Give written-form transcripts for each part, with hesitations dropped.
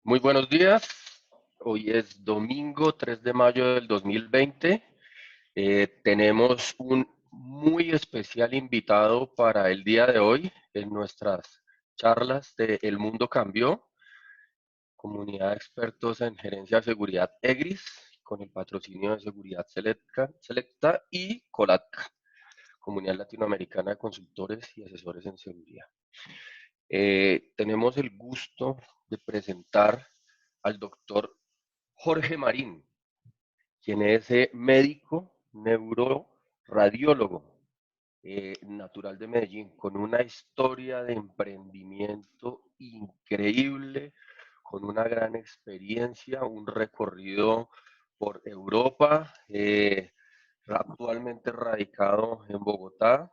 Muy buenos días. Hoy es domingo 3 de mayo del 2020. Tenemos un muy especial invitado para el día de hoy en nuestras charlas de El Mundo Cambió, comunidad de expertos en gerencia de seguridad EGRIS, con el patrocinio de Seguridad Selecta y Colatca, Comunidad Latinoamericana de Consultores y Asesores en Seguridad. Tenemos el gusto de presentar al doctor Jorge Marín, quien es médico neuroradiólogo natural de Medellín, con una historia de emprendimiento increíble, con una gran experiencia, un recorrido por Europa, actualmente radicado en Bogotá.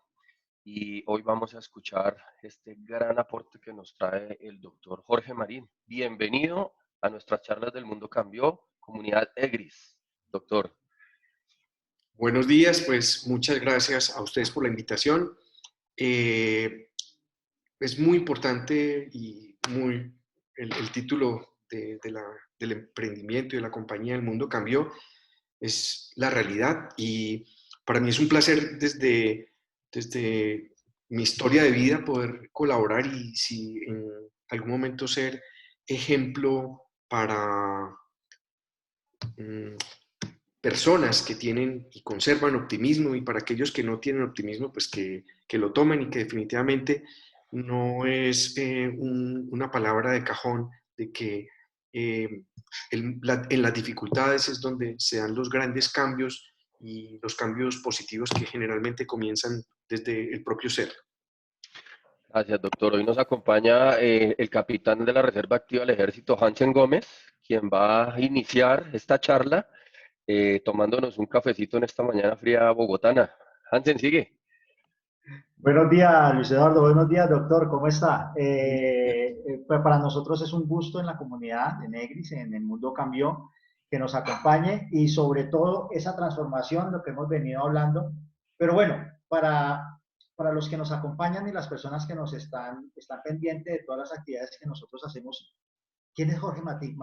Y hoy vamos a escuchar este gran aporte que nos trae el doctor Jorge Marín. Bienvenido a nuestras charlas del Mundo Cambió, comunidad EGRIS, doctor. Buenos días, pues muchas gracias a ustedes por la invitación. Es muy importante y el título del emprendimiento y de la compañía El Mundo Cambió es la realidad, y para mí es un placer desde mi historia de vida poder colaborar y si en algún momento ser ejemplo para personas que tienen y conservan optimismo, y para aquellos que no tienen optimismo, pues que lo tomen, y que definitivamente no es una palabra de cajón de que en las dificultades es donde se dan los grandes cambios y los cambios positivos que generalmente comienzan desde el propio ser. Gracias, doctor. Hoy nos acompaña el capitán de la Reserva Activa del Ejército, Hansen Gómez, quien va a iniciar esta charla tomándonos un cafecito en esta mañana fría bogotana. Hansen, sigue. Buenos días, Luis Eduardo. Buenos días, doctor. ¿Cómo está? Pues para nosotros es un gusto en la comunidad de Negris, en El Mundo Cambió, que nos acompañe, y sobre todo esa transformación, lo que hemos venido hablando. Pero bueno, para los que nos acompañan y las personas que nos están pendientes de todas las actividades que nosotros hacemos, ¿quién es Jorge Martín?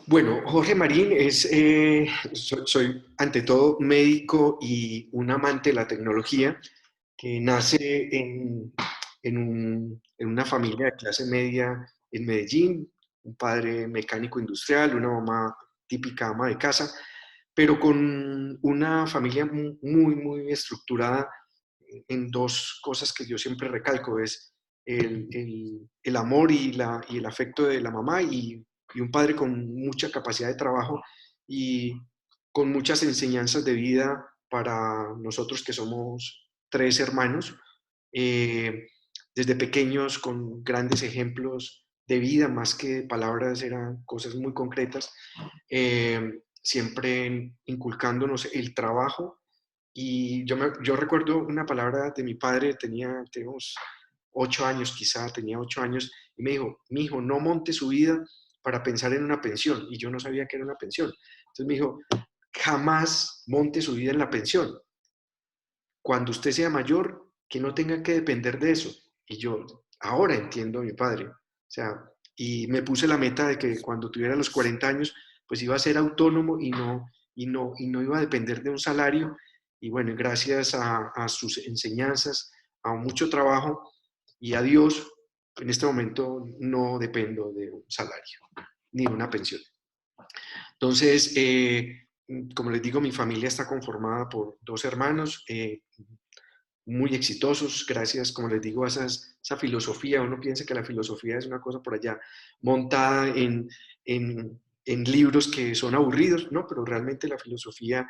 Bueno, Jorge Marín soy ante todo médico y un amante de la tecnología que nace en una familia de clase media en Medellín, un padre mecánico industrial, una mamá típica ama de casa, pero con una familia muy estructurada en dos cosas que yo siempre recalco: es el amor y el afecto de la mamá, y un padre con mucha capacidad de trabajo y con muchas enseñanzas de vida para nosotros que somos tres hermanos, desde pequeños con grandes ejemplos de vida, más que de palabras, eran cosas muy concretas, siempre inculcándonos el trabajo. Y yo recuerdo una palabra de mi padre, teníamos 8 años, quizá tenía 8 años, y me dijo: mi hijo, no monte su vida para pensar en una pensión. Y yo no sabía que era una pensión. Entonces me dijo: jamás monte su vida en la pensión. Cuando usted sea mayor, que no tenga que depender de eso. Y yo ahora entiendo a mi padre. O sea, y me puse la meta de que cuando tuviera los 40 años, pues iba a ser autónomo y no iba a depender de un salario. Y bueno, gracias a sus enseñanzas, a mucho trabajo y a Dios, en este momento no dependo de un salario ni de una pensión. Entonces, como les digo, mi familia está conformada por dos hermanos muy exitosos, gracias, como les digo, a esa filosofía. Uno piensa que la filosofía es una cosa por allá montada en libros que son aburridos, ¿no? Pero realmente la filosofía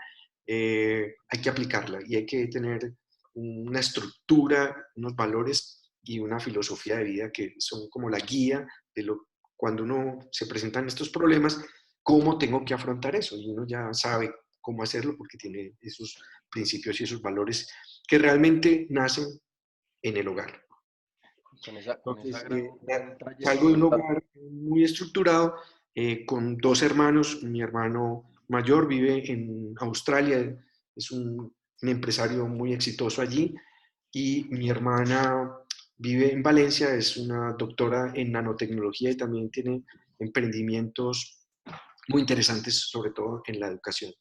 hay que aplicarla, y hay que tener una estructura, unos valores y una filosofía de vida que son como la guía de cuando uno se presentan estos problemas, cómo tengo que afrontar eso, y uno ya sabe cómo hacerlo porque tiene esos principios y esos valores que realmente nacen en el hogar. Con esa Entonces, gran salgo de un trayectoria. hogar muy estructurado, con dos hermanos. Mi hermano mayor vive en Australia, es un empresario muy exitoso allí, y mi hermana vive en Valencia, es una doctora en nanotecnología y también tiene emprendimientos muy interesantes, sobre todo en la educación.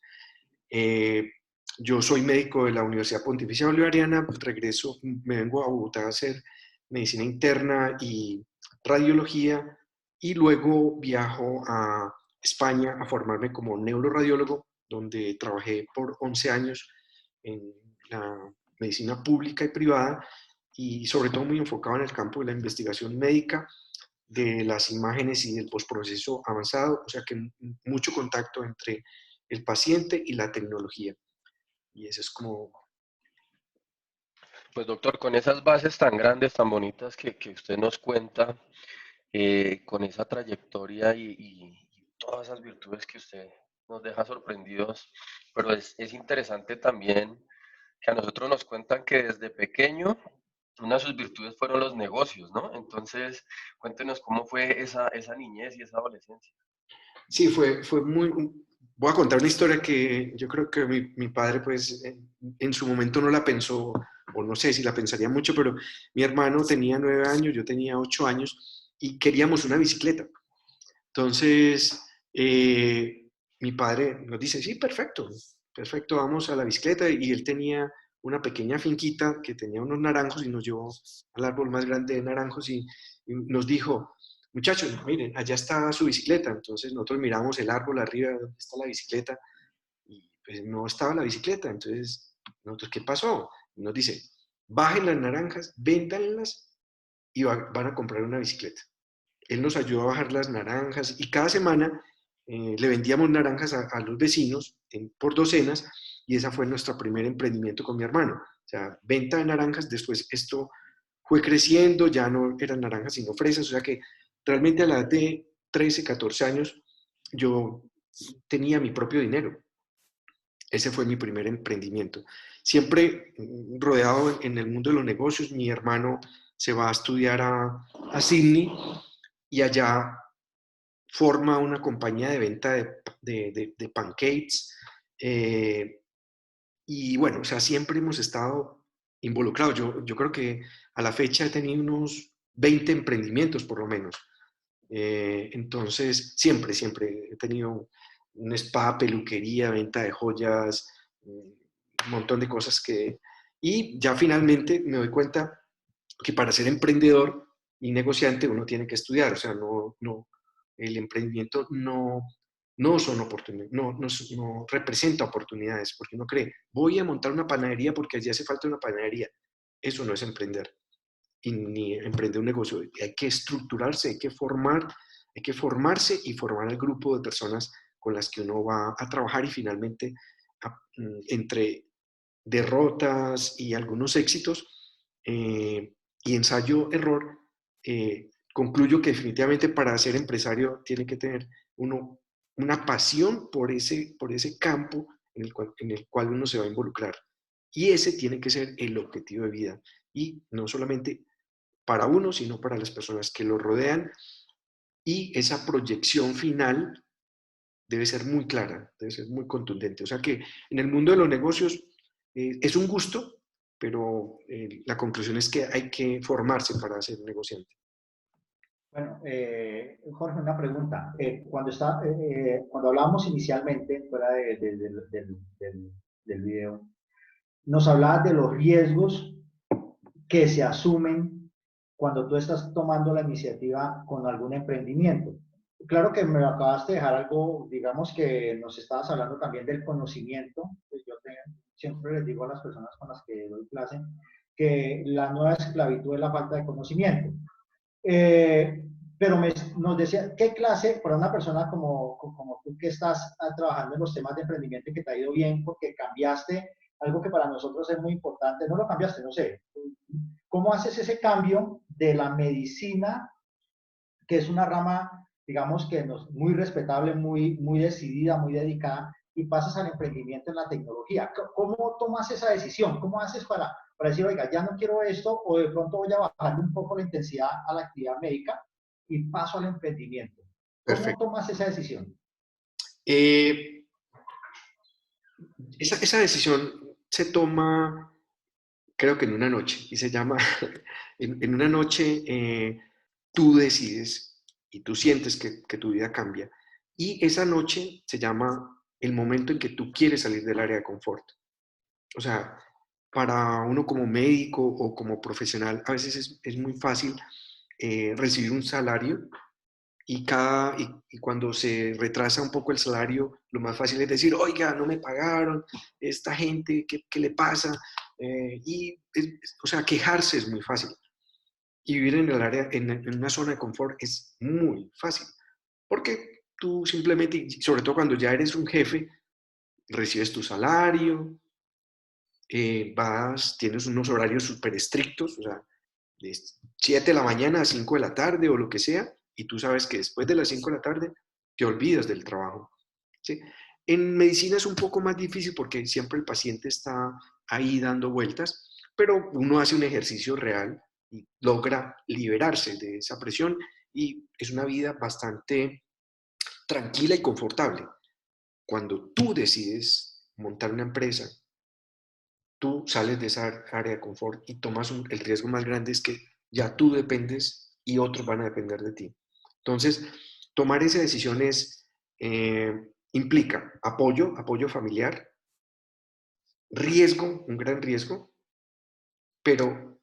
Eh, yo soy médico de la Universidad Pontificia Bolivariana, regreso, me vengo a Bogotá a hacer medicina interna y radiología y luego viajo a España a formarme como neuroradiólogo, donde trabajé por 11 años en la medicina pública y privada y sobre todo muy enfocado en el campo de la investigación médica, de las imágenes y del postproceso avanzado, o sea que mucho contacto entre el paciente y la tecnología. Y eso es como... Pues doctor, con esas bases tan grandes, tan bonitas que usted nos cuenta, con esa trayectoria y todas esas virtudes que usted nos deja sorprendidos, pero es interesante también que a nosotros nos cuentan que desde pequeño una de sus virtudes fueron los negocios, ¿no? Entonces, cuéntenos cómo fue esa niñez y esa adolescencia. Sí, fue muy... Voy a contar una historia que yo creo que mi padre, pues, en su momento no la pensó, o no sé si la pensaría mucho, pero mi hermano tenía 9 años, yo tenía 8 años, y queríamos una bicicleta. Entonces, mi padre nos dice, sí, perfecto, perfecto, vamos a la bicicleta. Y él tenía una pequeña finquita que tenía unos naranjos y nos llevó al árbol más grande de naranjos y nos dijo, muchachos, miren, allá está su bicicleta. Entonces nosotros miramos el árbol arriba, ¿dónde está la bicicleta? Y pues no estaba la bicicleta. Entonces, nosotros, ¿qué pasó? Y nos dice, bajen las naranjas, véndanlas y van a comprar una bicicleta. Él nos ayudó a bajar las naranjas y cada semana le vendíamos naranjas a los vecinos por docenas y esa fue nuestro primer emprendimiento con mi hermano. O sea, venta de naranjas, después esto fue creciendo, ya no eran naranjas sino fresas, o sea que realmente a la edad de 13, 14 años yo tenía mi propio dinero. Ese fue mi primer emprendimiento. Siempre rodeado en el mundo de los negocios, mi hermano se va a estudiar a Sydney y allá forma una compañía de venta de pancakes. Y bueno, o sea, siempre hemos estado involucrados. Yo creo que a la fecha he tenido unos 20 emprendimientos por lo menos. Entonces, siempre he tenido un spa, peluquería, venta de joyas, un montón de cosas que... Y ya finalmente me doy cuenta que para ser emprendedor y negociante uno tiene que estudiar, o sea, el emprendimiento no son oportunidades, no representa oportunidades, porque uno cree, voy a montar una panadería porque allí hace falta una panadería. Eso no es emprender, y ni emprender un negocio. Hay que estructurarse, hay que formarse y formar al grupo de personas con las que uno va a trabajar y finalmente entre derrotas y algunos éxitos y ensayo-error, concluyo que definitivamente para ser empresario tiene que tener uno una pasión por ese campo en el cual uno se va a involucrar. Y ese tiene que ser el objetivo de vida. Y no solamente para uno, sino para las personas que lo rodean. Y esa proyección final debe ser muy clara, debe ser muy contundente. O sea que en el mundo de los negocios es un gusto, pero la conclusión es que hay que formarse para ser negociante. Bueno, Jorge, una pregunta. Cuando hablábamos inicialmente, fuera del video, nos hablabas de los riesgos que se asumen cuando tú estás tomando la iniciativa con algún emprendimiento. Claro que me acabaste de dejar algo, digamos que nos estabas hablando también del conocimiento. Pues siempre les digo a las personas con las que doy clase que la nueva esclavitud es la falta de conocimiento. Eh, pero nos decía, ¿qué clase para una persona como tú que estás trabajando en los temas de emprendimiento y que te ha ido bien porque cambiaste algo que para nosotros es muy importante? No lo cambiaste, no sé. ¿Cómo haces ese cambio de la medicina, que es una rama, digamos que muy respetable, muy decidida, muy dedicada, y pasas al emprendimiento en la tecnología? ¿Cómo tomas esa decisión? ¿Cómo haces para decir, oiga, ya no quiero esto, o de pronto voy a bajar un poco la intensidad a la actividad médica y paso al emprendimiento? ¿Cómo Perfecto. tomas esa decisión? Esa decisión se toma creo que en una noche, y se llama, en una noche tú decides y tú sientes que tu vida cambia. Y esa noche se llama el momento en que tú quieres salir del área de confort. O sea, para uno como médico o como profesional, a veces es muy fácil recibir un salario y cuando se retrasa un poco el salario, lo más fácil es decir, oiga, no me pagaron, esta gente, ¿qué le pasa? O sea, quejarse es muy fácil. Y vivir en el área, en una zona de confort es muy fácil. Porque tú simplemente, sobre todo cuando ya eres un jefe, recibes tu salario, tienes unos horarios súper estrictos, o sea, de 7 de la mañana a 5 de la tarde o lo que sea, y tú sabes que después de las 5 de la tarde te olvidas del trabajo. ¿Sí? En medicina es un poco más difícil porque siempre el paciente está ahí dando vueltas, pero uno hace un ejercicio real y logra liberarse de esa presión y es una vida bastante tranquila y confortable. Cuando tú decides montar una empresa, tú sales de esa área de confort y tomas el riesgo más grande es que ya tú dependes y otros van a depender de ti. Entonces, tomar esa decisión implica apoyo familiar, riesgo, un gran riesgo, pero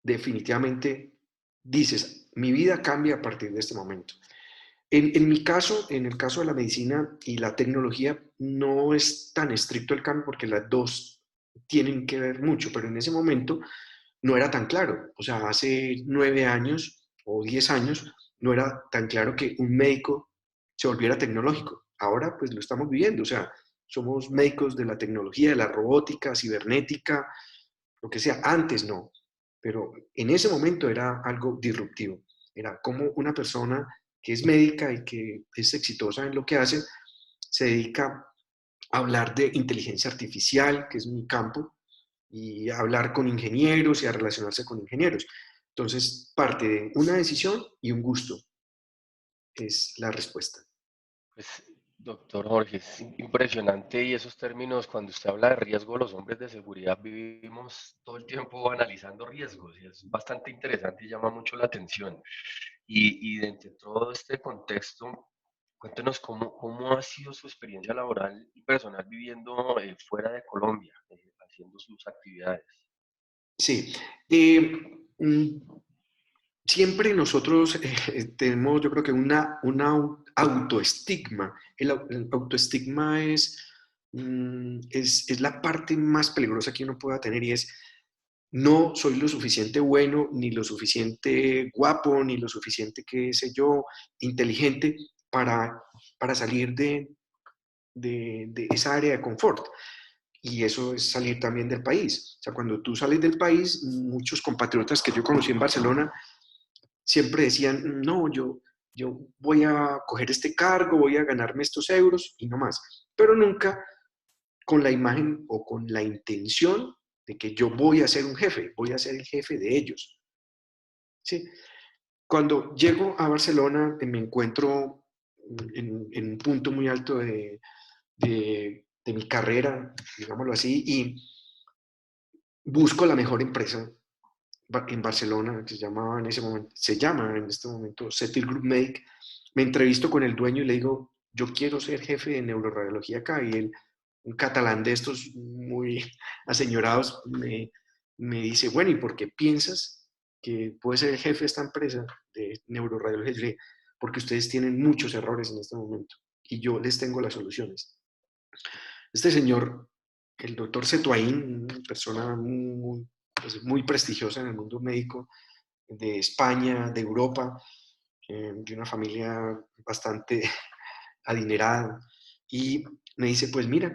definitivamente dices, mi vida cambia a partir de este momento. En mi caso, en el caso de la medicina y la tecnología, no es tan estricto el cambio porque las dos tienen que ver mucho, pero en ese momento no era tan claro. O sea, hace 9 años o 10 años no era tan claro que un médico se volviera tecnológico. Ahora pues lo estamos viviendo, o sea, somos médicos de la tecnología, de la robótica, cibernética, lo que sea. Antes no, pero en ese momento era algo disruptivo. Era como una persona que es médica y que es exitosa en lo que hace, se dedica a hablar de inteligencia artificial, que es mi campo, y a hablar con ingenieros y a relacionarse con ingenieros. Entonces, parte de una decisión y un gusto es la respuesta. Pues, doctor Jorge, es impresionante y esos términos, cuando usted habla de riesgo, los hombres de seguridad vivimos todo el tiempo analizando riesgos y es bastante interesante y llama mucho la atención. Y dentro de todo este contexto, cuéntenos cómo ha sido su experiencia laboral y personal viviendo fuera de Colombia, haciendo sus actividades. Sí. Mm, Siempre nosotros tenemos, yo creo que una autoestigma. El autoestigma es la parte más peligrosa que uno pueda tener y es no soy lo suficiente bueno, ni lo suficiente guapo, ni lo suficiente, qué sé yo, inteligente para salir de esa área de confort. Y eso es salir también del país. O sea, cuando tú sales del país, muchos compatriotas que yo conocí en Barcelona siempre decían, no, yo voy a coger este cargo, voy a ganarme estos euros y no más. Pero nunca con la imagen o con la intención de que yo voy a ser un jefe, voy a ser el jefe de ellos. ¿Sí? Cuando llego a Barcelona, me encuentro en un punto muy alto de mi carrera, digámoslo así, y busco la mejor empresa en Barcelona, que se llama en este momento Cetil Group Medic. Me entrevisto con el dueño y le digo, yo quiero ser jefe de neuroradiología acá. Y él, un catalán de estos muy aseñorados, me dice, bueno, ¿y por qué piensas que puede ser el jefe de esta empresa de neuroradiología? Yo le dije, porque ustedes tienen muchos errores en este momento y yo les tengo las soluciones. Este señor, el doctor Setuain, una persona pues, muy prestigiosa en el mundo médico, de España, de Europa, de una familia bastante adinerada, y me dice, pues mira,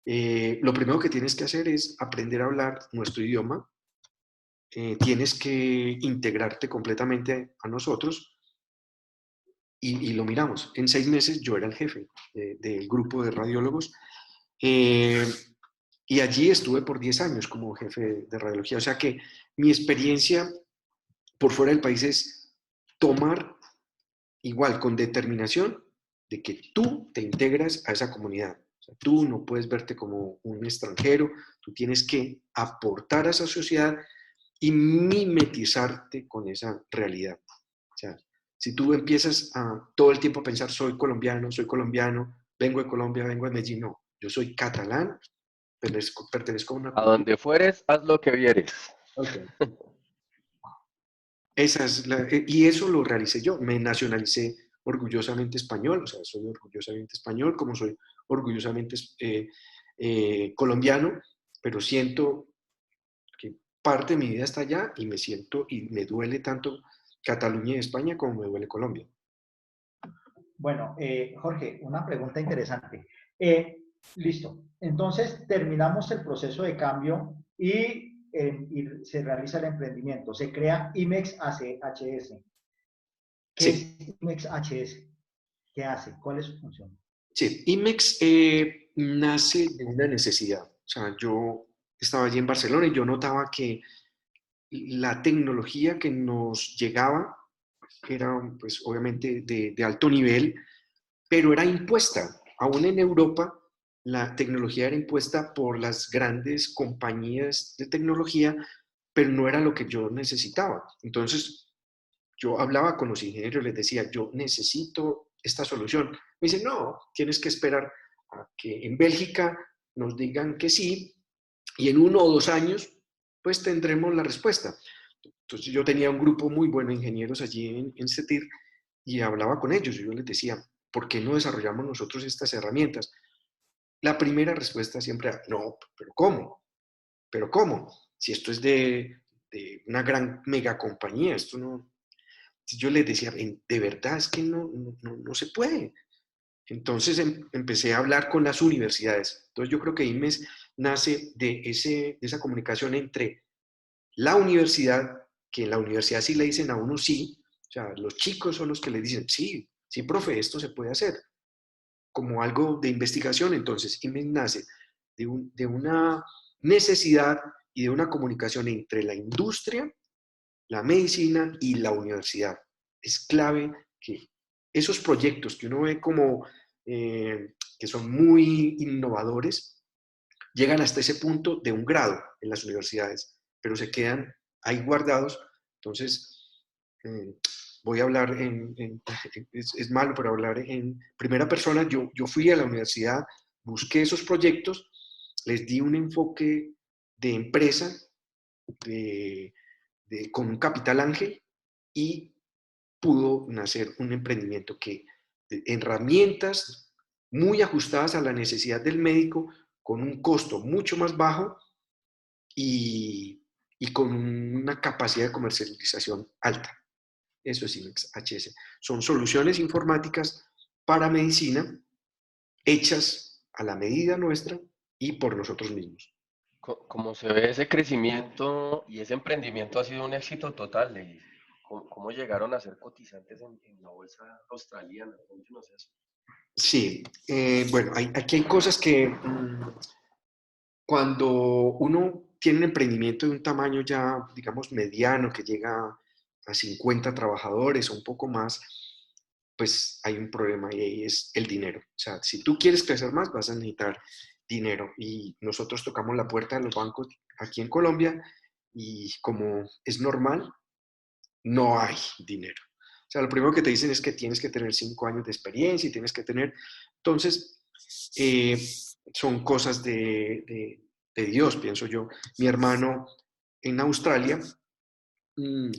lo primero que tienes que hacer es aprender a hablar nuestro idioma, tienes que integrarte completamente a nosotros, y lo miramos. En 6 meses yo era el jefe del grupo de radiólogos, eh, y allí estuve por 10 años como jefe de radiología. O sea que mi experiencia por fuera del país es tomar igual con determinación de que tú te integras a esa comunidad. O sea, tú no puedes verte como un extranjero, tú tienes que aportar a esa sociedad y mimetizarte con esa realidad. O sea, si tú empiezas a todo el tiempo a pensar, soy colombiano, vengo de Colombia, vengo de Medellín, no, yo soy catalán, pertenezco a una A cultura. donde fueres, haz lo que vieres. Okay. Y eso lo realicé yo, me nacionalicé orgullosamente español, o sea, soy orgullosamente español, como soy orgullosamente colombiano, pero siento que parte de mi vida está allá y me siento y me duele tanto Cataluña y España como me duele Colombia. Bueno, Jorge, una pregunta interesante. Listo. Entonces, terminamos el proceso de cambio y se realiza el emprendimiento. Se crea IMEX HS. ¿Qué Sí, es IMEX HS? ¿Qué hace? ¿Cuál es su función? sí, IMEX nace de una necesidad. O sea, yo estaba allí en Barcelona y yo notaba que la tecnología que nos llegaba era, pues, obviamente de alto nivel, pero era impuesta. Aún en Europa, la tecnología era impuesta por las grandes compañías de tecnología, pero no era lo que yo necesitaba. Entonces, yo hablaba con los ingenieros, les decía, yo necesito esta solución. Me dicen, no, tienes que esperar a que en Bélgica nos digan que sí y en 1 o 2 años, pues tendremos la respuesta. Entonces yo tenía un grupo muy bueno de ingenieros allí en CETIR y hablaba con ellos y yo les decía, ¿por qué no desarrollamos nosotros estas herramientas? La primera respuesta siempre era, no, pero ¿cómo? ¿Pero cómo? Si esto es de una gran mega compañía, esto no... Yo les decía, de verdad es que no se puede. Entonces empecé a hablar con las universidades. Entonces yo creo que IMES nace de esa comunicación entre la universidad, que en la universidad sí le dicen a uno sí, o sea, los chicos son los que le dicen, sí, sí, profe, esto se puede hacer, como algo de investigación. Entonces IMES nace de una necesidad y de una comunicación entre la industria, la medicina y la universidad. Es clave que esos proyectos que uno ve como que son muy innovadores, llegan hasta ese punto de un grado en las universidades, pero se quedan ahí guardados. Entonces, eh, voy a hablar es malo, pero hablar en primera persona. Yo fui a la universidad, busqué esos proyectos, les di un enfoque de empresa, de, con un capital ángel y pudo nacer un emprendimiento que herramientas muy ajustadas a la necesidad del médico, con un costo mucho más bajo y con una capacidad de comercialización alta. Eso es IMEX HS. Son soluciones informáticas para medicina hechas a la medida nuestra y por nosotros mismos. Como se ve, ese crecimiento y ese emprendimiento ha sido un éxito total. ¿Cómo llegaron a ser cotizantes en la bolsa australiana? Cuéntenos eso. Sí, bueno, aquí hay cosas que cuando uno tiene un emprendimiento de un tamaño ya, digamos, mediano, que llega a 50 trabajadores o un poco más, pues hay un problema y ahí es el dinero. O sea, si tú quieres crecer más, vas a necesitar dinero. Y nosotros tocamos la puerta de los bancos aquí en Colombia y como es normal, no hay dinero. O sea, lo primero que te dicen es que tienes que tener 5 años de experiencia y tienes que tener... Entonces, eh, son cosas de Dios, pienso yo. Mi hermano en Australia mmm,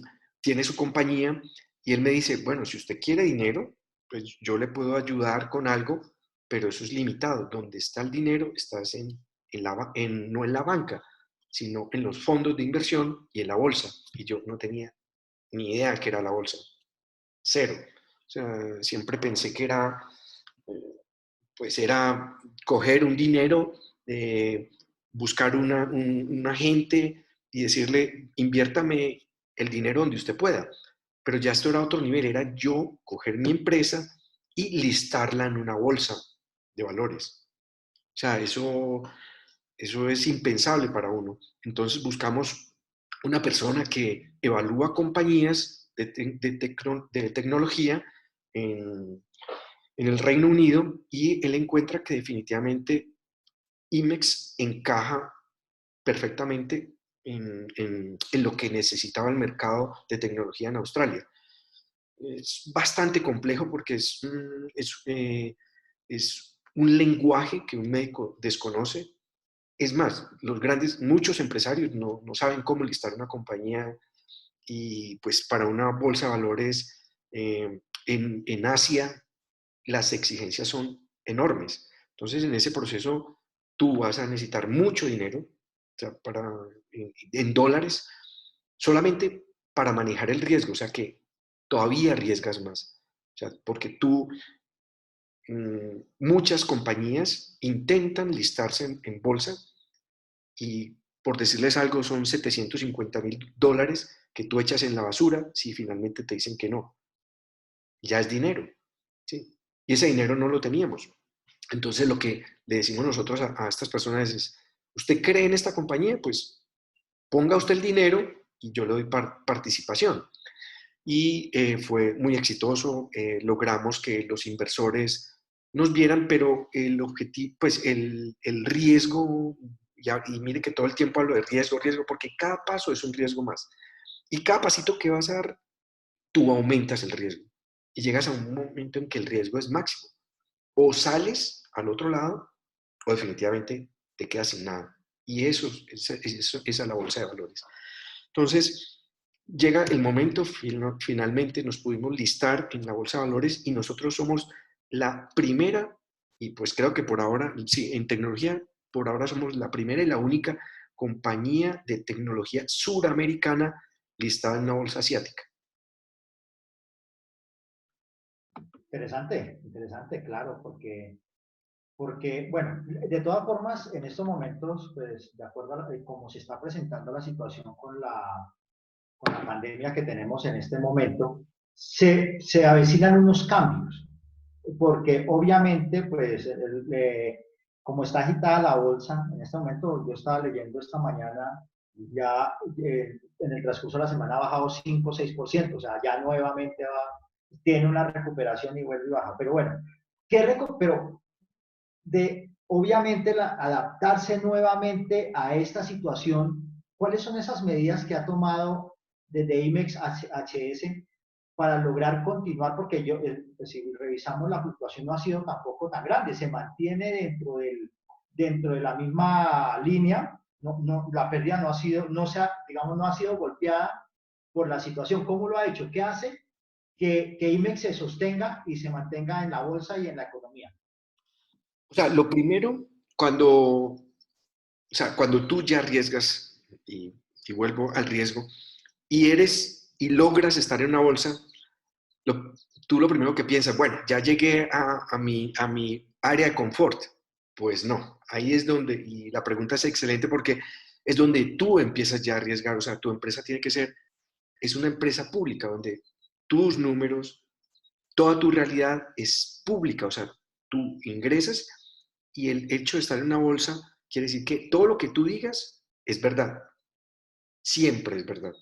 tiene su compañía y él me dice, bueno, si usted quiere dinero, pues yo le puedo ayudar con algo, pero eso es limitado. Donde está el dinero, estás no en la banca, sino en los fondos de inversión y en la bolsa. Y yo no tenía ni idea que era la bolsa. Cero. O sea, siempre pensé que era, pues era coger un dinero, buscar un agente y decirle, inviértame el dinero donde usted pueda. Pero ya esto era otro nivel, era yo coger mi empresa y listarla en una bolsa de valores. O sea, eso es impensable para uno. Entonces buscamos una persona que evalúa compañías de tecnología en, en el Reino Unido, y él encuentra que definitivamente Imex encaja perfectamente en lo que necesitaba el mercado de tecnología en Australia. Es bastante complejo porque es un lenguaje que un médico desconoce. Es más, muchos empresarios no saben cómo listar una compañía, y pues para una bolsa de valores en Asia las exigencias son enormes. Entonces, en ese proceso tú vas a necesitar mucho dinero, o sea, en dólares, solamente para manejar el riesgo, o sea que todavía arriesgas más. O sea, porque muchas compañías intentan listarse en bolsa, y por decirles algo, son $750,000 que tú echas en la basura si finalmente te dicen que no. Ya es dinero, ¿sí? Y ese dinero no lo teníamos. Entonces lo que le decimos nosotros a estas personas es, ¿usted cree en esta compañía? Pues ponga usted el dinero y yo le doy participación. Y fue muy exitoso, logramos que los inversores nos vieran, pero el objetivo, pues el riesgo, y mire que todo el tiempo hablo de riesgo, riesgo, porque cada paso es un riesgo más. Y cada pasito que vas a dar, tú aumentas el riesgo. Y llegas a un momento en que el riesgo es máximo. O sales al otro lado, o definitivamente te quedas sin nada. Y esa es la bolsa de valores. Entonces, llega el momento, finalmente nos pudimos listar en la bolsa de valores, y nosotros somos la primera, y pues creo que por ahora, sí, en tecnología, por ahora somos la primera y la única compañía de tecnología suramericana listada en una bolsa asiática. Interesante, interesante, claro, porque, bueno, de todas formas, en estos momentos, pues, de acuerdo a cómo se está presentando la situación con la pandemia que tenemos en este momento, se avecinan unos cambios, porque obviamente, pues, como está agitada la bolsa, en este momento, yo estaba leyendo esta mañana, ya en el transcurso de la semana ha bajado 5 o 6%, o sea, ya nuevamente tiene una recuperación y vuelve y baja. Pero bueno, pero obviamente adaptarse nuevamente a esta situación, ¿cuáles son esas medidas que ha tomado desde IMEX HS para lograr continuar? Porque pues, si revisamos, la fluctuación no ha sido tampoco tan grande, se mantiene dentro de la misma línea, la pérdida no ha sido, digamos, no ha sido golpeada por la situación. ¿Cómo lo ha hecho? ¿Qué hace que IMEX se sostenga y se mantenga en la bolsa y en la economía? O sea, lo primero, cuando tú ya arriesgas, y vuelvo al riesgo, y logras estar en una bolsa, tú lo primero que piensas, bueno, ya llegué a mi área de confort. Pues no, ahí es donde, y la pregunta es excelente porque es donde tú empiezas ya a arriesgar. O sea, tu empresa tiene que ser, es una empresa pública donde tus números, toda tu realidad es pública. O sea, tú ingresas, y el hecho de estar en una bolsa quiere decir que todo lo que tú digas es verdad, siempre es verdad.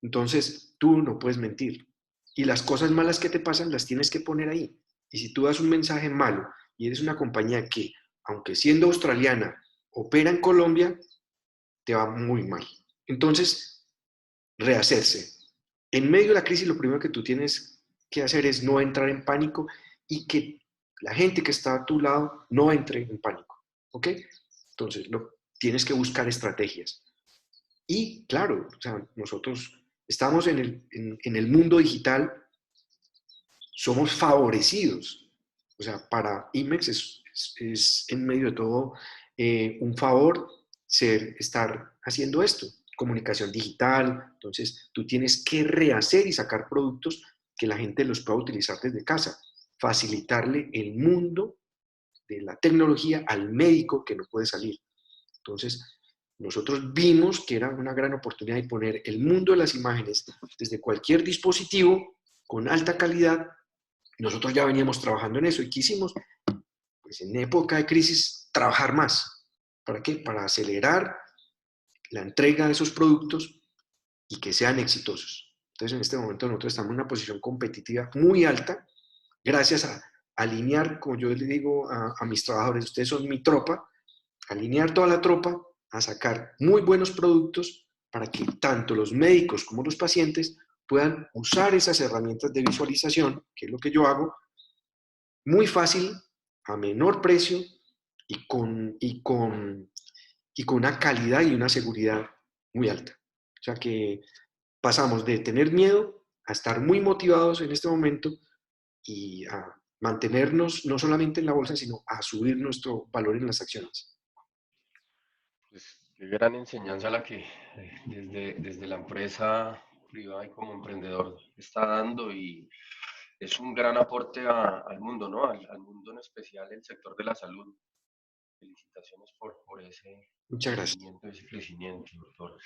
Entonces, tú no puedes mentir. Y las cosas malas que te pasan las tienes que poner ahí. Y si tú das un mensaje malo y eres una compañía que, aunque siendo australiana, opera en Colombia, te va muy mal. Entonces, rehacerse. En medio de la crisis, lo primero que tú tienes que hacer es no entrar en pánico, y que la gente que está a tu lado no entre en pánico. ¿Ok? Entonces, tienes que buscar estrategias. Y claro, o sea, nosotros estamos en el mundo digital, somos favorecidos. O sea, para IMEX es en medio de todo un favor estar haciendo esto, comunicación digital. Entonces, tú tienes que rehacer y sacar productos que la gente los pueda utilizar desde casa, facilitarle el mundo de la tecnología al médico que no puede salir. Entonces, nosotros vimos que era una gran oportunidad de poner el mundo de las imágenes desde cualquier dispositivo con alta calidad. Nosotros ya veníamos trabajando en eso, y quisimos, pues en época de crisis, trabajar más. ¿Para qué? Para acelerar la entrega de esos productos y que sean exitosos. Entonces, en este momento nosotros estamos en una posición competitiva muy alta, gracias a alinear, como yo le digo a mis trabajadores, ustedes son mi tropa, alinear toda la tropa a sacar muy buenos productos para que tanto los médicos como los pacientes puedan usar esas herramientas de visualización, que es lo que yo hago, muy fácil, a menor precio y con una calidad y una seguridad muy alta. O sea que pasamos de tener miedo a estar muy motivados en este momento y a mantenernos no solamente en la bolsa, sino a subir nuestro valor en las acciones. Pues qué gran enseñanza la que desde la empresa privada y como emprendedor está dando y es un gran aporte al mundo, ¿no? Al mundo en especial el sector de la salud. Felicitaciones por ese Muchas gracias. emprendimiento, ese crecimiento, doctor.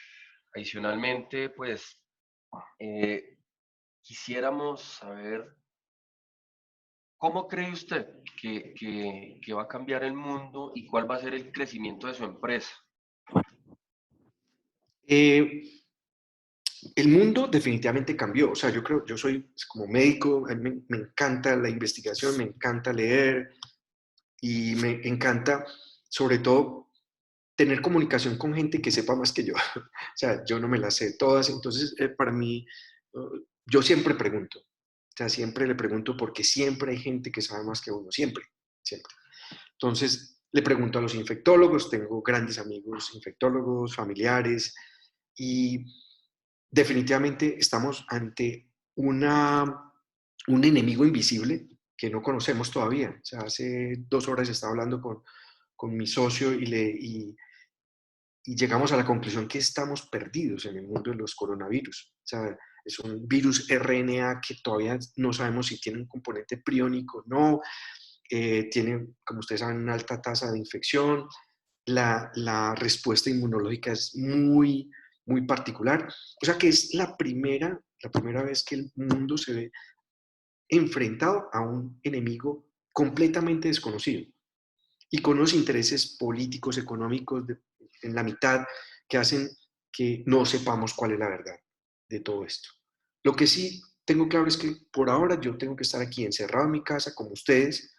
Adicionalmente, pues eh, quisiéramos saber cómo cree usted que va a cambiar el mundo y cuál va a ser el crecimiento de su empresa. Eh, el mundo definitivamente cambió. O sea, yo creo, yo soy como médico, a mí me encanta la investigación, me encanta leer y me encanta, sobre todo, tener comunicación con gente que sepa más que yo. O sea, yo no me las sé todas, entonces para mí, yo siempre pregunto. O sea, siempre le pregunto porque siempre hay gente que sabe más que uno, siempre, siempre. Entonces, le pregunto a los infectólogos, tengo grandes amigos infectólogos, familiares, y definitivamente estamos ante un enemigo invisible que no conocemos todavía. O sea, hace 2 horas estaba hablando con mi socio y llegamos a la conclusión que estamos perdidos en el mundo de los coronavirus. O sea, es un virus RNA que todavía no sabemos si tiene un componente priónico o no, tiene, como ustedes saben, una alta tasa de infección, la respuesta inmunológica es muy, muy particular. O sea que es la primera vez que el mundo se ve enfrentado a un enemigo completamente desconocido y con unos intereses políticos, económicos en la mitad que hacen que no sepamos cuál es la verdad de todo esto. Lo que sí tengo claro es que por ahora yo tengo que estar aquí encerrado en mi casa como ustedes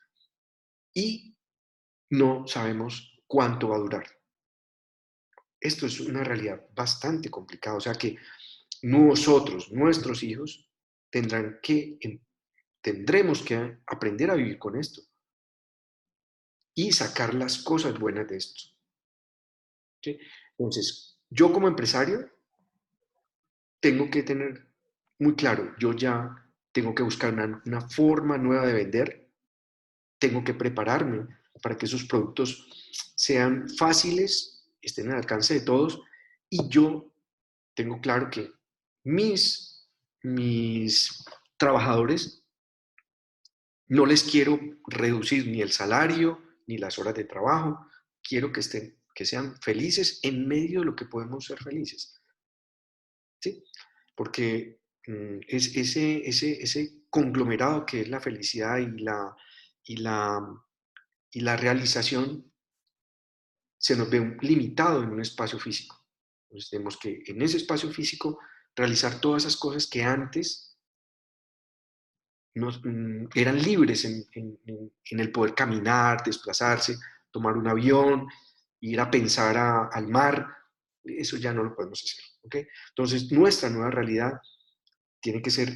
y no sabemos cuánto va a durar. Esto es una realidad bastante complicada, o sea que nosotros, nuestros hijos, tendremos que aprender a vivir con esto y sacar las cosas buenas de esto. ¿Sí? Entonces, yo como empresario tengo que tener muy claro, yo ya tengo que buscar una forma nueva de vender, tengo que prepararme para que esos productos sean fáciles, estén al alcance de todos y yo tengo claro que mis trabajadores no les quiero reducir ni el salario ni las horas de trabajo, quiero que sean felices en medio de lo que podemos ser felices. ¿Sí? Porque es ese conglomerado que es la felicidad y la, y la realización se nos ve limitado en un espacio físico. Entonces tenemos que en ese espacio físico realizar todas esas cosas que antes eran libres en el poder caminar, desplazarse, tomar un avión, ir a pensar al mar. Eso ya no lo podemos hacer. ¿Okay? Entonces nuestra nueva realidad tiene que ser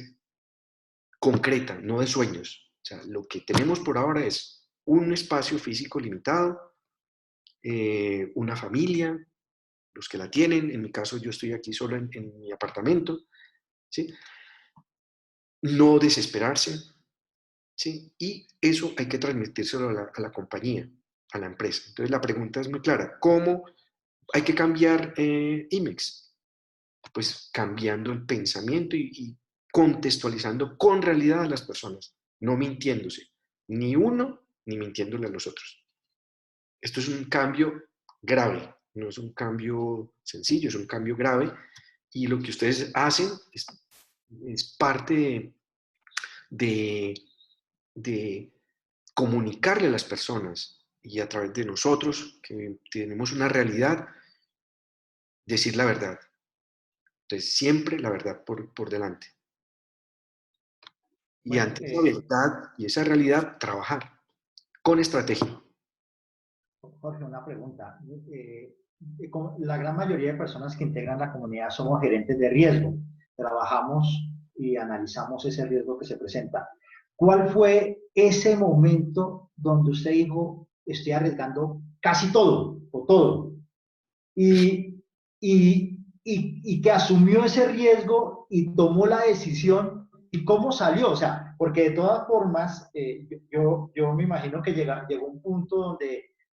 concreta, no de sueños. O sea, lo que tenemos por ahora es un espacio físico limitado, una familia, los que la tienen, en mi caso yo estoy aquí solo en mi apartamento, ¿sí? No desesperarse, ¿sí? Y eso hay que transmitírselo a la compañía, a la empresa. Entonces la pregunta es muy clara, ¿cómo hay que cambiar IMEX? Pues cambiando el pensamiento y contextualizando con realidad a las personas, no mintiéndose, ni uno ni mintiéndole a los otros. Esto es un cambio grave, no es un cambio sencillo, es un cambio grave y lo que ustedes hacen es parte de, de comunicarle a las personas y a través de nosotros, que tenemos una realidad, decir la verdad. Entonces, siempre la verdad por delante. Y Bueno, ante esa verdad y esa realidad, trabajar con estrategia. Jorge, una pregunta. La gran mayoría de personas que integran la comunidad somos gerentes de riesgo. Trabajamos y analizamos ese riesgo que se presenta. ¿Cuál fue ese momento donde usted dijo, estoy arriesgando casi todo o todo? Y que asumió ese riesgo y tomó la decisión y cómo salió, o sea, porque de todas formas, yo me imagino que llegó un punto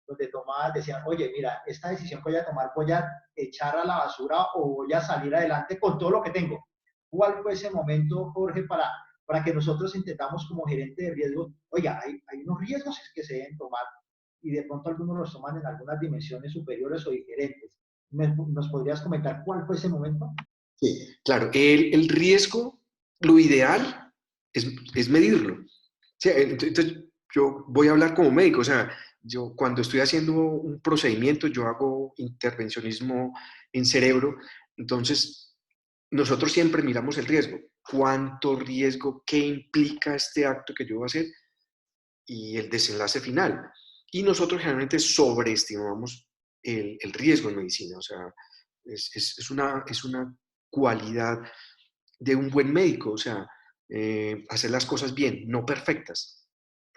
donde tomaba, decían, oye, mira, esta decisión que voy a tomar, voy a echar a la basura o voy a salir adelante con todo lo que tengo. ¿Cuál fue ese momento, Jorge, para que nosotros intentamos como gerente de riesgo, oiga, hay unos riesgos que se deben tomar y de pronto algunos los toman en algunas dimensiones superiores o diferentes? ¿Nos podrías comentar cuál fue ese momento? Sí, claro. El riesgo, lo ideal es medirlo. O sea, entonces, yo voy a hablar como médico. O sea, yo cuando estoy haciendo un procedimiento, yo hago intervencionismo en cerebro. Entonces, nosotros siempre miramos el riesgo. ¿Cuánto riesgo? ¿Qué implica este acto que yo voy a hacer? Y el desenlace final. Y nosotros generalmente sobreestimamos el riesgo en medicina. O sea, es una cualidad de un buen médico, o sea, hacer las cosas bien, no perfectas.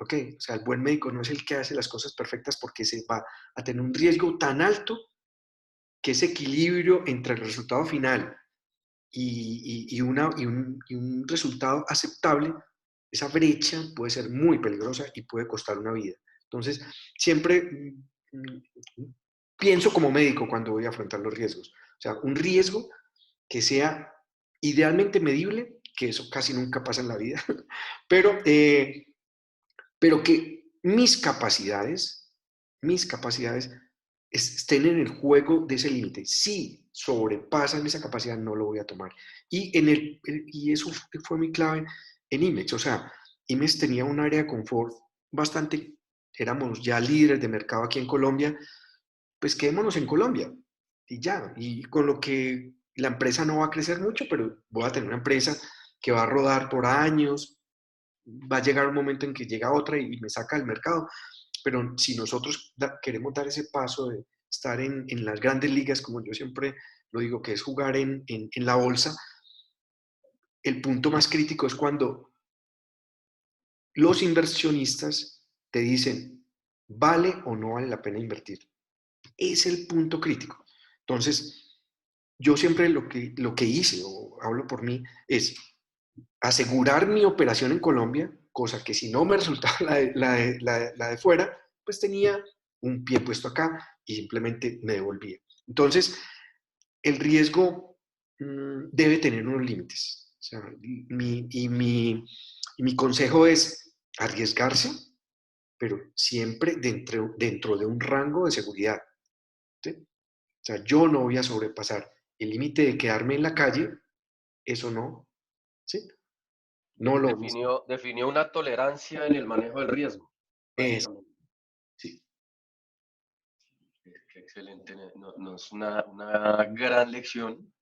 ¿Ok? O sea, el buen médico no es el que hace las cosas perfectas porque se va a tener un riesgo tan alto que ese equilibrio entre el resultado final y un resultado aceptable, esa brecha puede ser muy peligrosa y puede costar una vida. Entonces, siempre pienso como médico cuando voy a afrontar los riesgos. O sea, un riesgo que sea idealmente medible, que eso casi nunca pasa en la vida, pero, pero que mis capacidades estén en el juego de ese límite. Si sobrepasan esa capacidad, no lo voy a tomar. Y eso fue mi clave en Imex. O sea, Imex tenía un área de confort bastante, éramos ya líderes de mercado aquí en Colombia, pues quedémonos en Colombia y ya. Y con lo que la empresa no va a crecer mucho, pero voy a tener una empresa que va a rodar por años, va a llegar un momento en que llega otra y me saca del mercado. Pero si nosotros queremos dar ese paso de estar en las grandes ligas, como yo siempre lo digo, que es jugar en la bolsa, el punto más crítico es cuando los inversionistas te dicen, ¿vale o no vale la pena invertir? Es el punto crítico. Entonces, yo siempre lo que hice, o hablo por mí, es asegurar mi operación en Colombia, cosa que si no me resultaba la de fuera, pues tenía un pie puesto acá y simplemente me devolvía. Entonces, el riesgo debe tener unos límites. O sea, mi consejo es arriesgarse, pero siempre dentro de un rango de seguridad. ¿Sí? O sea, yo no voy a sobrepasar el límite de quedarme en la calle, eso no, ¿sí? No lo voy a hacer. Definió una tolerancia en el manejo del riesgo, Es, básicamente. sí, Qué excelente. Nos una gran lección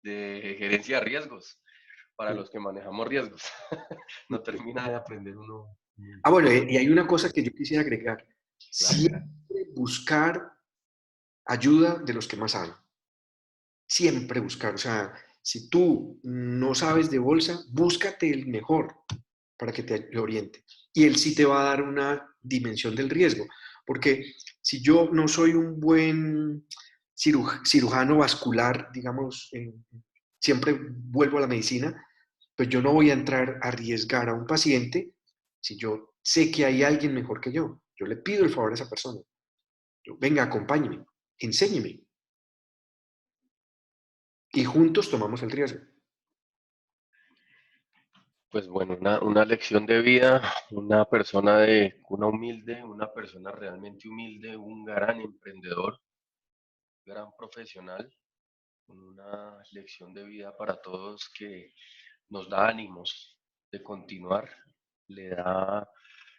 de gerencia de riesgos para sí. los que manejamos riesgos. No termina de aprender uno Ah, nunca. bueno, y hay una cosa que yo quisiera agregar. Claro. Siempre buscar ayuda de los que más saben. Siempre buscar. O sea, si tú no sabes de bolsa, búscate el mejor para que te oriente. Y él sí te va a dar una dimensión del riesgo. Porque si yo no soy un buen cirujano vascular, digamos, siempre vuelvo a la medicina, pues yo no voy a entrar a arriesgar a un paciente si yo sé que hay alguien mejor que yo. Yo le pido el favor a esa persona. Yo, venga, acompáñeme, enséñeme. Y juntos tomamos el riesgo. Pues bueno, una lección de vida, una humilde, una persona realmente humilde, un gran emprendedor, gran profesional, con una lección de vida para todos que nos da ánimos de continuar, le da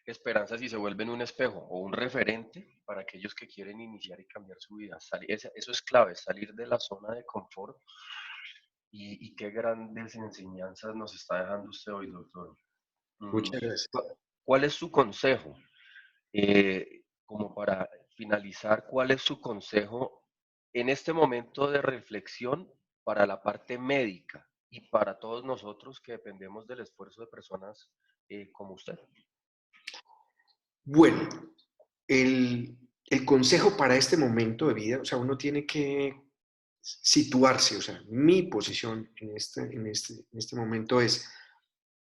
esperanzas y se vuelve en un espejo o un referente para aquellos que quieren iniciar y cambiar su vida. Eso es clave, salir de la zona de confort y qué grandes enseñanzas nos está dejando usted hoy, doctor. Mm, Muchas gracias. ¿Cuál es su consejo? Como para finalizar, ¿cuál es su consejo en este momento de reflexión para la parte médica y para todos nosotros que dependemos del esfuerzo de personas como usted? Bueno, el consejo para este momento de vida, o sea, uno tiene que situarse, o sea, mi posición en este momento es,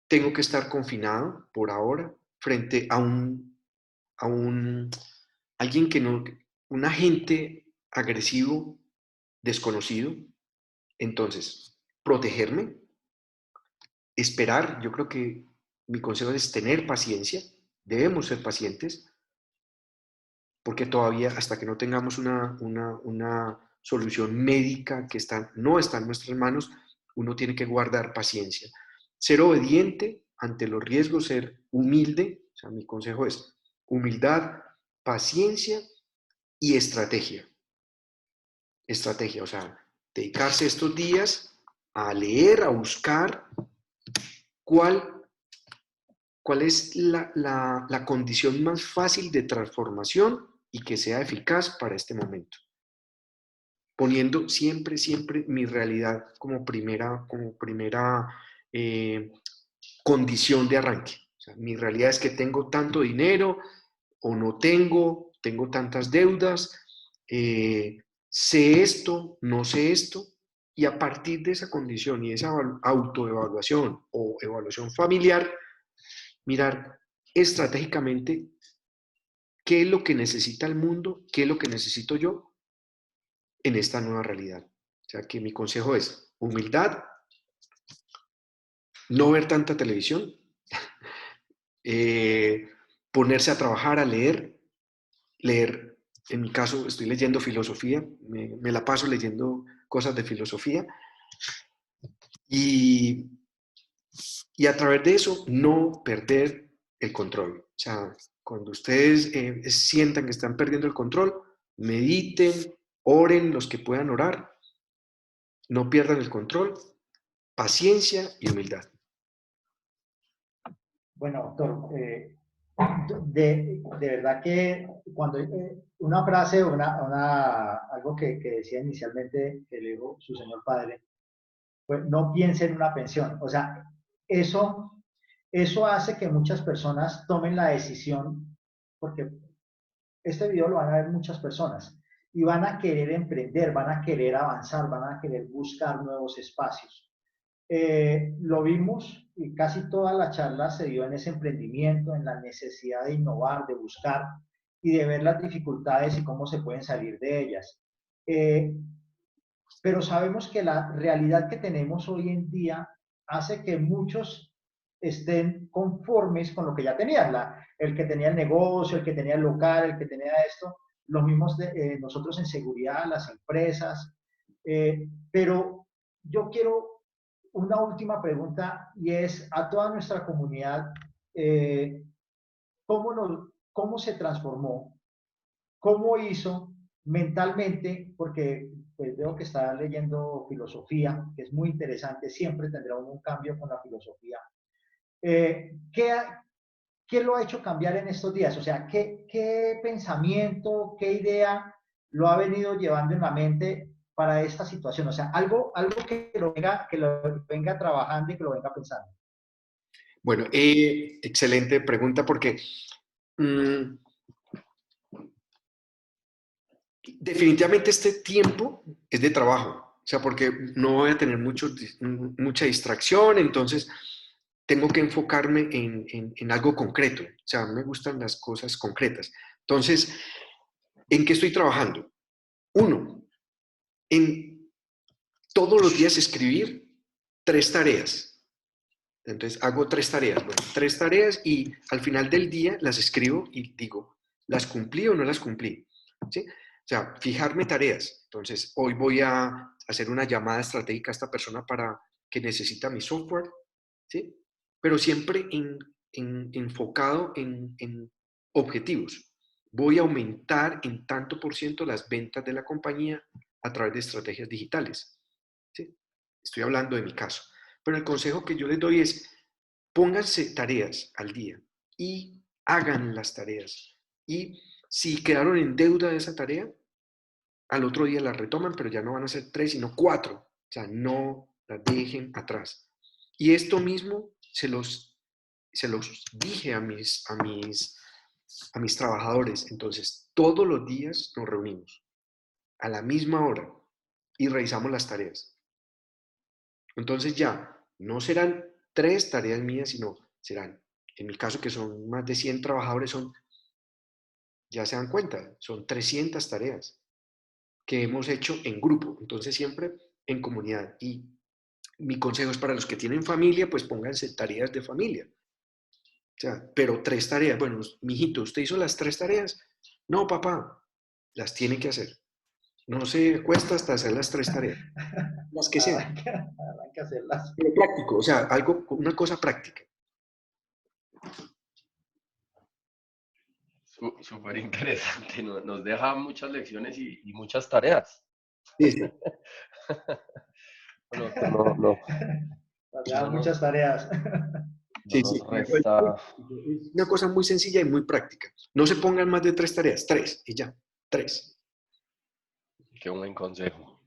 tengo que estar confinado por ahora frente a alguien que no, un agente agresivo, desconocido. Entonces, protegerme, esperar, yo creo que mi consejo es tener paciencia, debemos ser pacientes, porque todavía hasta que no tengamos una solución médica que no está en nuestras manos, uno tiene que guardar paciencia. Ser obediente ante los riesgos, ser humilde, o sea, mi consejo es humildad, paciencia y estrategia. Estrategia, o sea, dedicarse estos días a leer, a buscar cuál, cuál es la condición más fácil de transformación y que sea eficaz para este momento, poniendo siempre, siempre mi realidad como primera eh, condición de arranque. O sea, mi realidad es que tengo tanto dinero o no tengo tantas deudas, sé esto, no sé esto, y a partir de esa condición y esa autoevaluación o evaluación familiar, mirar estratégicamente qué es lo que necesita el mundo, qué es lo que necesito yo en esta nueva realidad. O sea que mi consejo es humildad, no ver tanta televisión, eh, ponerse a trabajar, a leer, en mi caso estoy leyendo filosofía, me la paso leyendo cosas de filosofía y, y a través de eso no perder el control. O sea, cuando ustedes sientan que están perdiendo el control, mediten, oren los que puedan orar, no pierdan el control, paciencia y humildad. Bueno, doctor, de verdad que cuando una frase o algo que decía inicialmente que le dijo su señor padre, pues no piense en una pensión. O sea, eso, eso hace que muchas personas tomen la decisión, porque este video lo van a ver muchas personas y van a querer emprender, van a querer avanzar, van a querer buscar nuevos espacios. Lo vimos y casi toda la charla se dio en ese emprendimiento, en la necesidad de innovar, de buscar y de ver las dificultades y cómo se pueden salir de ellas. Eh, pero sabemos que la realidad que tenemos hoy en día hace que muchos estén conformes con lo que ya tenían, el que tenía el negocio, el que tenía el local, el que tenía esto, los mismos nosotros en seguridad, las empresas, pero yo quiero una última pregunta y es a toda nuestra comunidad, eh, ¿cómo se transformó? ¿Cómo hizo mentalmente? Porque pues, veo que está leyendo filosofía, que es muy interesante, siempre tendrá un cambio con la filosofía. ¿Qué, ¿Qué lo ha hecho cambiar en estos días? O sea, ¿qué pensamiento, qué idea lo ha venido llevando en la mente para esta situación? O sea, algo que lo venga trabajando y que lo venga pensando. Bueno, excelente pregunta porque mmm, definitivamente este tiempo es de trabajo. O sea, porque no voy a tener mucha distracción, entonces tengo que enfocarme en algo concreto. O sea, me gustan las cosas concretas. Entonces, ¿en qué estoy trabajando? Uno, en todos los días escribir 3 tareas. Entonces, hago 3 tareas. Bueno, 3 tareas y al final del día las escribo y digo, ¿las cumplí o no las cumplí? ¿Sí? O sea, fijarme tareas. Entonces, hoy voy a hacer una llamada estratégica a esta persona para que necesita mi software, ¿sí? Pero siempre enfocado en objetivos. Voy a aumentar en tanto por ciento las ventas de la compañía a través de estrategias digitales, ¿sí? Estoy hablando de mi caso. Pero el consejo que yo les doy es, pónganse tareas al día y hagan las tareas. Y si quedaron en deuda de esa tarea, al otro día la retoman, pero ya no van a ser 3, sino 4. O sea, no la dejen atrás. Y esto mismo se los dije a mis trabajadores. Entonces, todos los días nos reunimos a la misma hora y revisamos las tareas. Entonces ya no serán 3 tareas mías, sino serán, en mi caso que son más de 100 trabajadores, ya se dan cuenta, son 300 tareas que hemos hecho en grupo, entonces siempre en comunidad. Y mi consejo es para los que tienen familia, pues pónganse tareas de familia. O sea, pero 3 tareas, bueno, mijito, ¿usted hizo las 3 tareas? No, papá, las tiene que hacer. No se cuesta hasta hacer las 3 tareas, las que sean. Hay que hacerlas. Pero práctico, o sea, una cosa práctica. Súper interesante, nos deja muchas lecciones y muchas tareas. Sí, sí. No Muchas tareas. Sí, nos sí. resta. Es una cosa muy sencilla y muy práctica. No se pongan más de 3 tareas, 3 y ya, 3. Qué buen consejo.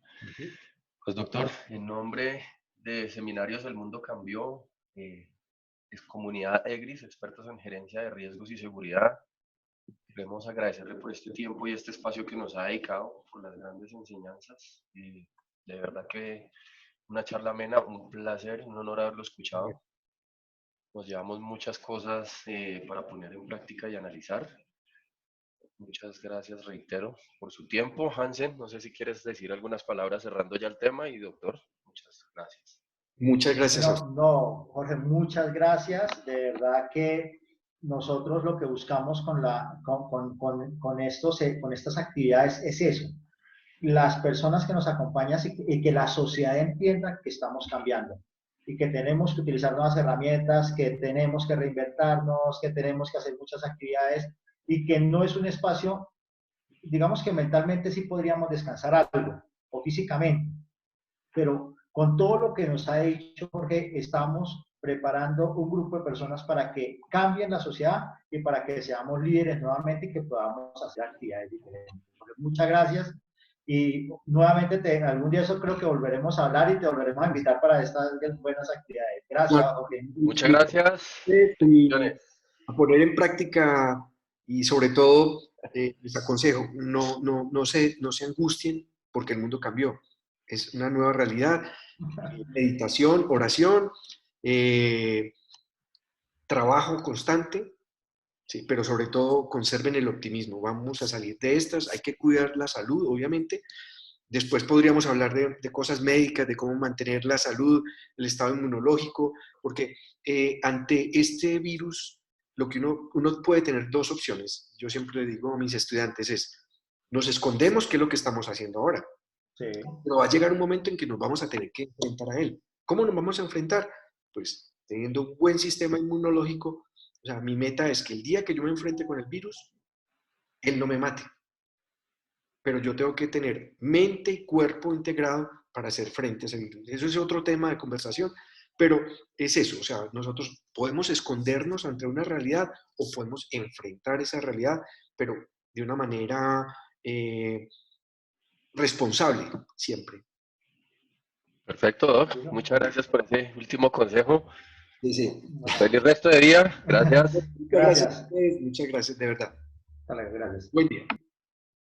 Pues doctor, en nombre de Seminarios El Mundo Cambió, es Comunidad EGRIS, expertos en gerencia de riesgos y seguridad, queremos agradecerle por este tiempo y este espacio que nos ha dedicado, por las grandes enseñanzas. De verdad que una charla amena, un placer, un honor haberlo escuchado. Nos llevamos muchas cosas para poner en práctica y analizar. Muchas gracias, reitero, por su tiempo. Hansen, no sé si quieres decir algunas palabras cerrando ya el tema y doctor, muchas gracias. Muchas gracias a usted. No, Jorge, muchas gracias. De verdad que nosotros lo que buscamos con estas actividades es eso. Las personas que nos acompañan y que la sociedad entienda que estamos cambiando y que tenemos que utilizar nuevas herramientas, que tenemos que reinventarnos, que tenemos que hacer muchas actividades y que no es un espacio, digamos que mentalmente sí podríamos descansar algo o físicamente, pero con todo lo que nos ha dicho Jorge, estamos preparando un grupo de personas para que cambien la sociedad y para que seamos líderes nuevamente y que podamos hacer actividades diferentes. Muchas gracias y nuevamente algún día eso creo que volveremos a hablar y te volveremos a invitar para estas buenas actividades. Gracias, Jorge. Muchas gracias. Y a poner en práctica y sobre todo les aconsejo, no se angustien porque el mundo cambió. Es una nueva realidad. Meditación, oración, trabajo constante, sí, pero sobre todo conserven el optimismo. Vamos a salir de estas, hay que cuidar la salud, obviamente. Después podríamos hablar de cosas médicas, de cómo mantener la salud, el estado inmunológico, porque ante este virus, lo que uno puede tener 2 opciones. Yo siempre le digo a mis estudiantes es, nos escondemos, que es lo que estamos haciendo ahora. Sí. Pero va a llegar un momento en que nos vamos a tener que enfrentar a él. ¿Cómo nos vamos a enfrentar? Pues teniendo un buen sistema inmunológico. O sea, mi meta es que el día que yo me enfrente con el virus, él no me mate. Pero yo tengo que tener mente y cuerpo integrado para hacer frente a ese virus. Eso es otro tema de conversación, pero es eso. O sea, nosotros podemos escondernos ante una realidad o podemos enfrentar esa realidad, pero de una manera responsable siempre. Perfecto, Doc. Muchas gracias por ese último consejo. Sí, sí. Feliz resto de día. Gracias. Muchas gracias. Muchas gracias, de verdad. Gracias. Buen día.